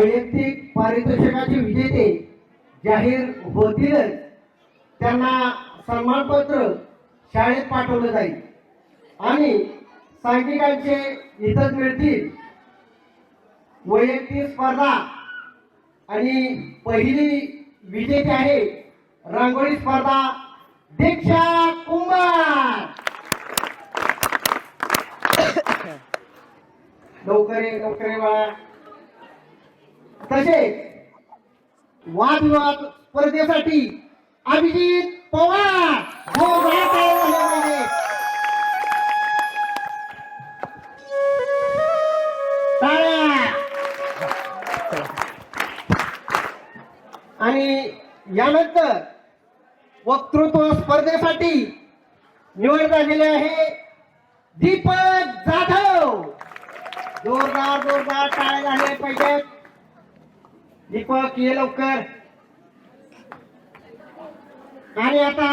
वैयक्तिक पारितोषिकाचे विजेते जाहीर होतीलच त्यांना सन्मानपत्र शाळेत पाठवलं जाईल आणि सांघिकांचे इथंच मिळतील. वैयक्तिक स्पर्धा आणि पहिली विजेते आहे रांगोळी स्पर्धा दीक्षा कुंभार. लवकर बाळा. तसेच वादविवाद स्पर्धेसाठी अभिजित पवार जोरदार टाळ्या झाल्या पाहिजेत. टाळ्या. आणि यानंतर वक्तृत्व स्पर्धेसाठी निवड झालेले आहे दीपक जाधव. जोरदार टाळ्या झाले पाहिजेत. दीपक ये लवकर. आणि आता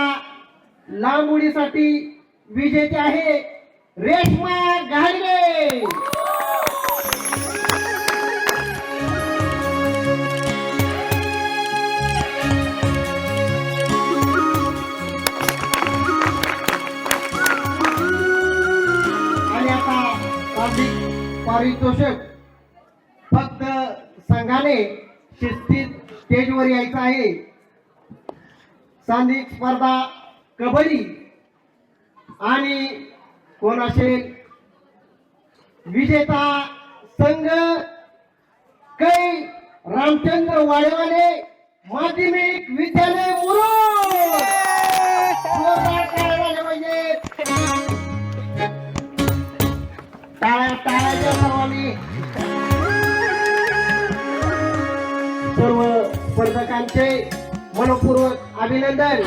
लांब उडीसाठी विजेते आहे रेश्मा घाडगे. आणि आता पारितोषिक फक्त संघाने शिस्तीत स्टेजवर यायचं आहे. सांघिक स्पर्धा कबड्डी आणि कोण असेल विजेता संघ कै रामचंद्र वाडेवाले माध्यमिक विद्यालय मुरुड. टाळ्याच्या सर्वांनी सर्व स्पर्धकांचे मनपूर्वक अभिनंदन.